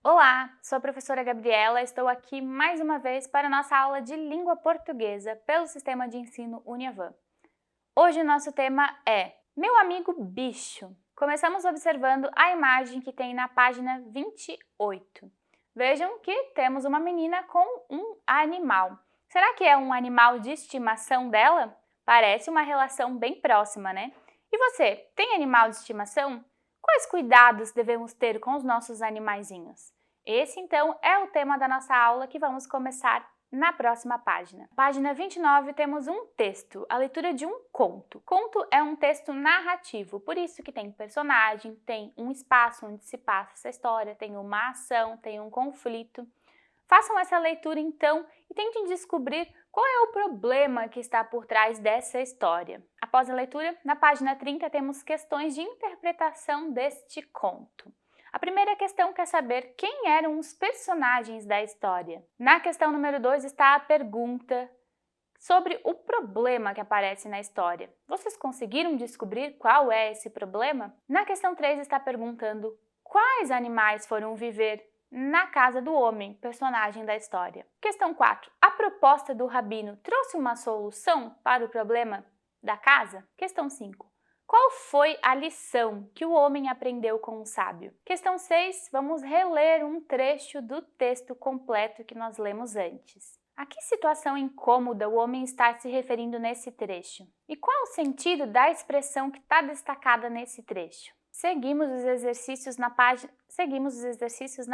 Olá, sou a professora Gabriela, estou aqui mais uma vez para a nossa aula de língua portuguesa pelo Sistema de Ensino Uniavan. Hoje o nosso tema é Meu Amigo Bicho. Começamos observando a imagem que tem na página 28. Vejam que temos uma menina com um animal. Será que é um animal de estimação dela? Parece uma relação bem próxima, né? E você, tem animal de estimação? Quais cuidados devemos ter com os nossos animaizinhos? Esse, então, é o tema da nossa aula que vamos começar na próxima página. Página 29 temos um texto, a leitura de um conto. Conto é um texto narrativo, por isso que tem personagem, tem um espaço onde se passa essa história, tem uma ação, tem um conflito. Façam essa leitura então e tentem descobrir qual é o problema que está por trás dessa história. Após a leitura, na página 30 temos questões de interpretação deste conto. A primeira questão quer saber quem eram os personagens da história. Na questão número 2 está a pergunta sobre o problema que aparece na história. Vocês conseguiram descobrir qual é esse problema? Na questão 3 está perguntando quais animais foram viver na casa do homem, personagem da história. Questão 4. A proposta do rabino trouxe uma solução para o problema da casa? Questão 5. Qual foi a lição que o homem aprendeu com o sábio? Questão 6. Vamos reler um trecho do texto completo que nós lemos antes. A que situação incômoda o homem está se referindo nesse trecho? E qual o sentido da expressão que está destacada nesse trecho? Seguimos os exercícios na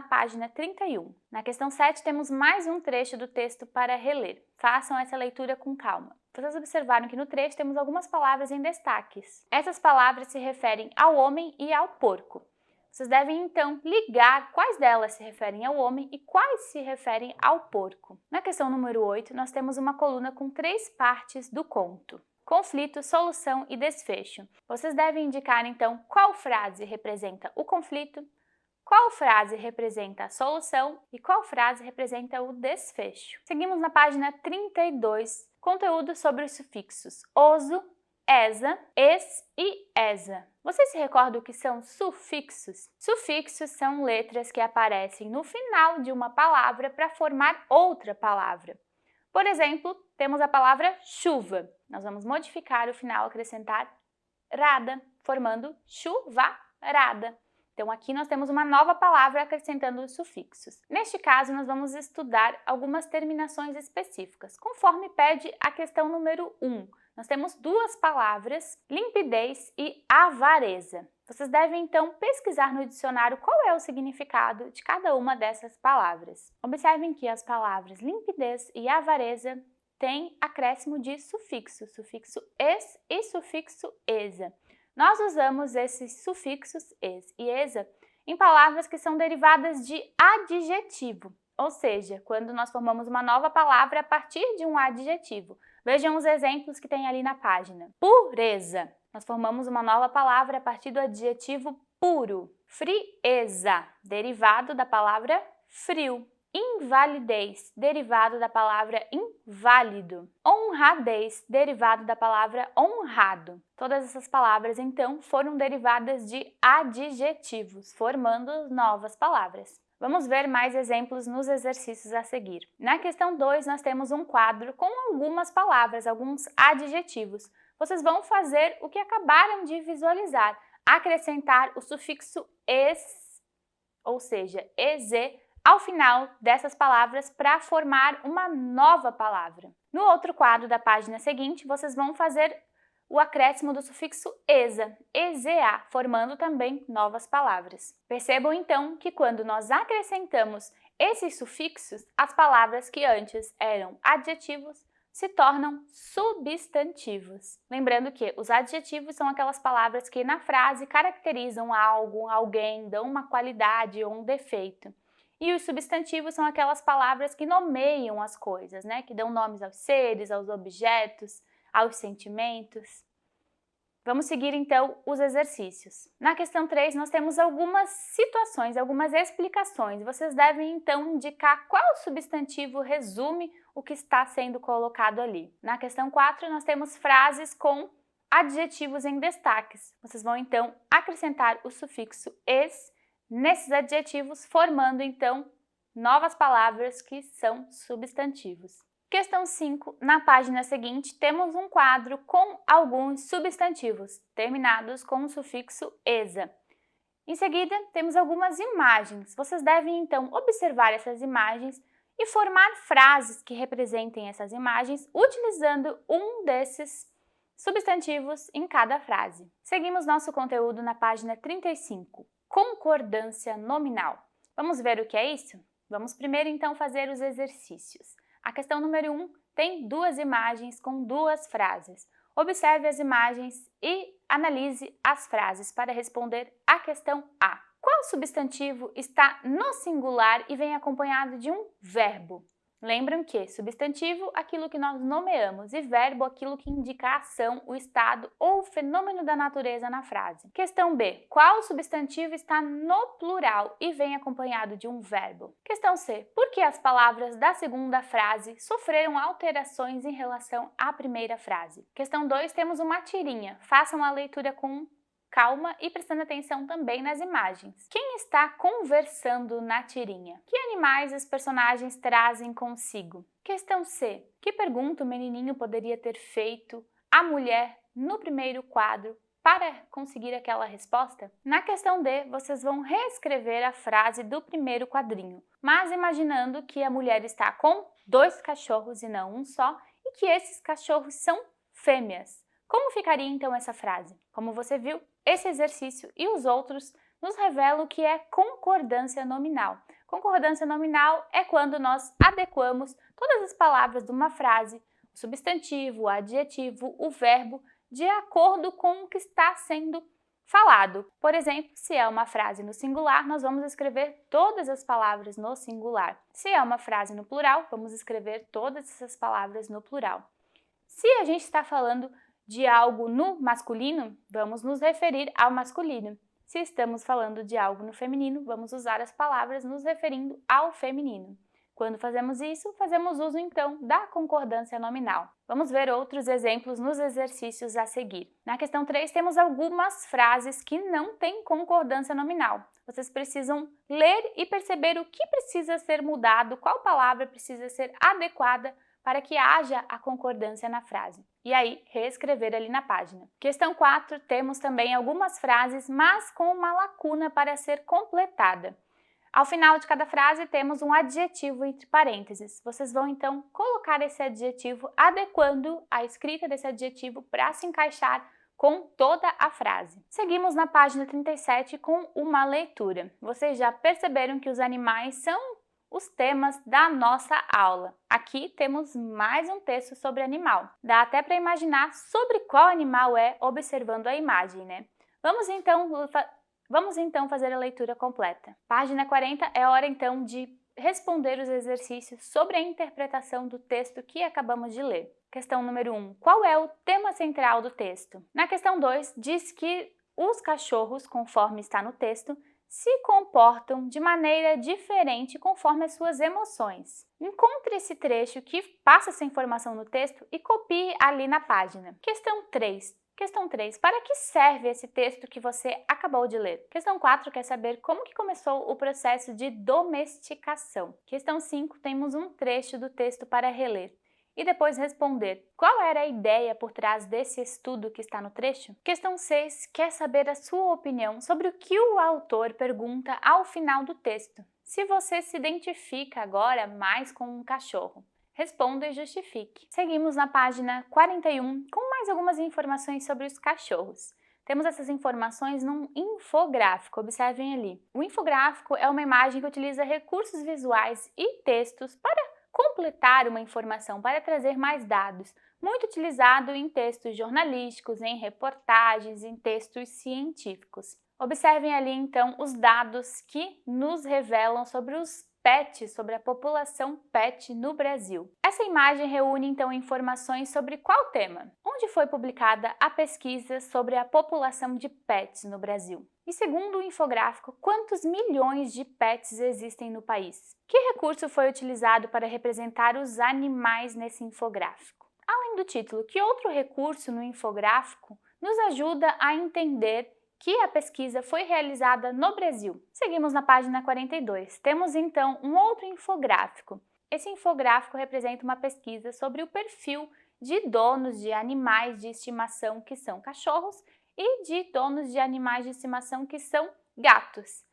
página 31. Na questão 7 temos mais um trecho do texto para reler. Façam essa leitura com calma. Vocês observaram que no trecho temos algumas palavras em destaques. Essas palavras se referem ao homem e ao porco. Vocês devem, então, ligar quais delas se referem ao homem e quais se referem ao porco. Na questão número 8, nós temos uma coluna com 3 partes do conto: conflito, solução e desfecho. Vocês devem indicar, então, qual frase representa o conflito, qual frase representa a solução e qual frase representa o desfecho. Seguimos na página 32, conteúdo sobre os sufixos oso, esa, es e esa. Vocês se recordam o que são sufixos? Sufixos são letras que aparecem no final de uma palavra para formar outra palavra. Por exemplo, temos a palavra chuva. Nós vamos modificar o final, acrescentar rada, formando chuvarada. Então, aqui nós temos uma nova palavra acrescentando os sufixos. Neste caso, nós vamos estudar algumas terminações específicas, conforme pede a questão número 1. Nós temos duas palavras, limpidez e avareza. Vocês devem, então, pesquisar no dicionário qual é o significado de cada uma dessas palavras. Observem que as palavras limpidez e avareza têm acréscimo de sufixo es e sufixo esa. Nós usamos esses sufixos es e esa em palavras que são derivadas de adjetivo, ou seja, quando nós formamos uma nova palavra a partir de um adjetivo. Vejam os exemplos que tem ali na página. Pureza. Nós formamos uma nova palavra a partir do adjetivo puro. Frieza, derivado da palavra frio. Invalidez, derivado da palavra inválido. Honradez, derivado da palavra honrado. Todas essas palavras, então, foram derivadas de adjetivos, formando novas palavras. Vamos ver mais exemplos nos exercícios a seguir. Na questão 2, nós temos um quadro com algumas palavras, alguns adjetivos. Vocês vão fazer o que acabaram de visualizar, acrescentar o sufixo es, ou seja, ez, ao final dessas palavras para formar uma nova palavra. No outro quadro da página seguinte, vocês vão fazer o acréscimo do sufixo esa, eza, formando também novas palavras. Percebam então que quando nós acrescentamos esses sufixos, as palavras que antes eram adjetivos se tornam substantivos. Lembrando que os adjetivos são aquelas palavras que na frase caracterizam algo, alguém, dão uma qualidade ou um defeito. E os substantivos são aquelas palavras que nomeiam as coisas, né? Que dão nomes aos seres, aos objetos, aos sentimentos. Vamos seguir então os exercícios. Na questão 3 nós temos algumas situações, algumas explicações. Vocês devem então indicar qual substantivo resume o que está sendo colocado ali. Na questão 4 nós temos frases com adjetivos em destaques. Vocês vão então acrescentar o sufixo es nesses adjetivos, formando então novas palavras que são substantivos. Questão 5. Na página seguinte, temos um quadro com alguns substantivos, terminados com o sufixo -esa. Em seguida, temos algumas imagens. Vocês devem, então, observar essas imagens e formar frases que representem essas imagens, utilizando um desses substantivos em cada frase. Seguimos nosso conteúdo na página 35. Concordância nominal. Vamos ver o que é isso? Vamos primeiro, então, fazer os exercícios. A questão número 1 tem duas imagens com duas frases. Observe as imagens e analise as frases para responder à questão A. Qual substantivo está no singular e vem acompanhado de um verbo? Lembram que substantivo, aquilo que nós nomeamos, e verbo, aquilo que indica a ação, o estado ou o fenômeno da natureza na frase. Questão B. Qual substantivo está no plural e vem acompanhado de um verbo? Questão C. Por que as palavras da segunda frase sofreram alterações em relação à primeira frase? Questão 2. Temos uma tirinha. Façam a leitura com calma e prestando atenção também nas imagens. Quem está conversando na tirinha? Que animais os personagens trazem consigo? Questão C. Que pergunta o menininho poderia ter feito à mulher no primeiro quadro para conseguir aquela resposta? Na questão D, vocês vão reescrever a frase do primeiro quadrinho, mas imaginando que a mulher está com 2 cachorros e não um só, e que esses cachorros são fêmeas. Como ficaria então essa frase? Como você viu, esse exercício e os outros nos revelam o que é concordância nominal. Concordância nominal é quando nós adequamos todas as palavras de uma frase, o substantivo, o adjetivo, o verbo, de acordo com o que está sendo falado. Por exemplo, se é uma frase no singular, nós vamos escrever todas as palavras no singular. Se é uma frase no plural, vamos escrever todas essas palavras no plural. Se a gente está falando de algo no masculino, vamos nos referir ao masculino. Se estamos falando de algo no feminino, vamos usar as palavras nos referindo ao feminino. Quando fazemos isso, fazemos uso então da concordância nominal. Vamos ver outros exemplos nos exercícios a seguir. Na questão 3, temos algumas frases que não têm concordância nominal. Vocês precisam ler e perceber o que precisa ser mudado, qual palavra precisa ser adequada para que haja a concordância na frase. E aí, reescrever ali na página. Questão 4, temos também algumas frases, mas com uma lacuna para ser completada. Ao final de cada frase, temos um adjetivo entre parênteses. Vocês vão, então, colocar esse adjetivo, adequando a escrita desse adjetivo para se encaixar com toda a frase. Seguimos na página 37 com uma leitura. Vocês já perceberam que os animais são os temas da nossa aula. Aqui temos mais um texto sobre animal. Dá até para imaginar sobre qual animal é observando a imagem, né? Vamos então fazer a leitura completa. Página 40 é hora então de responder os exercícios sobre a interpretação do texto que acabamos de ler. Questão número 1. Qual é o tema central do texto? Na questão 2, diz que os cachorros, conforme está no texto, se comportam de maneira diferente conforme as suas emoções. Encontre esse trecho que passa essa informação no texto e copie ali na página. Questão 3. Para que serve esse texto que você acabou de ler? Questão 4 quer saber como que começou o processo de domesticação. Questão 5, temos um trecho do texto para reler e depois responder qual era a ideia por trás desse estudo que está no trecho. Questão 6 quer saber a sua opinião sobre o que o autor pergunta ao final do texto. Se você se identifica agora mais com um cachorro, responda e justifique. Seguimos na página 41 com mais algumas informações sobre os cachorros. Temos essas informações num infográfico, observem ali. O infográfico é uma imagem que utiliza recursos visuais e textos para completar uma informação, para trazer mais dados, muito utilizado em textos jornalísticos, em reportagens, em textos científicos. Observem ali então os dados que nos revelam sobre os pets, sobre a população pet no Brasil. Essa imagem reúne então informações sobre qual tema? Onde foi publicada a pesquisa sobre a população de pets no Brasil? E segundo o infográfico, quantos milhões de pets existem no país? Que recurso foi utilizado para representar os animais nesse infográfico? Além do título, que outro recurso no infográfico nos ajuda a entender que a pesquisa foi realizada no Brasil. Seguimos na página 42. Temos então um outro infográfico. Esse infográfico representa uma pesquisa sobre o perfil de donos de animais de estimação que são cachorros e de donos de animais de estimação que são gatos.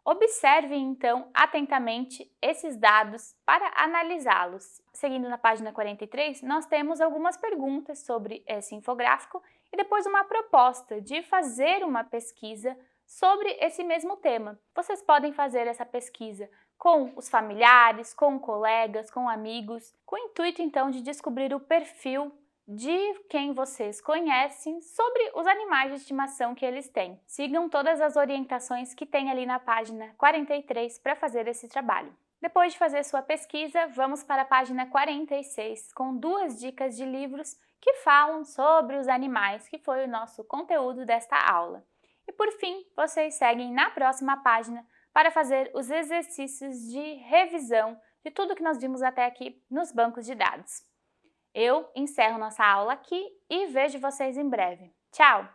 Observe então atentamente esses dados para analisá-los. Seguindo na página 43, nós temos algumas perguntas sobre esse infográfico e depois uma proposta de fazer uma pesquisa sobre esse mesmo tema. Vocês podem fazer essa pesquisa com os familiares, com colegas, com amigos, com o intuito então de descobrir o perfil de quem vocês conhecem sobre os animais de estimação que eles têm. Sigam todas as orientações que tem ali na página 43 para fazer esse trabalho. Depois de fazer sua pesquisa, vamos para a página 46 com 2 dicas de livros que falam sobre os animais, que foi o nosso conteúdo desta aula. E por fim, vocês seguem na próxima página para fazer os exercícios de revisão de tudo que nós vimos até aqui nos bancos de dados. Eu encerro nossa aula aqui e vejo vocês em breve. Tchau!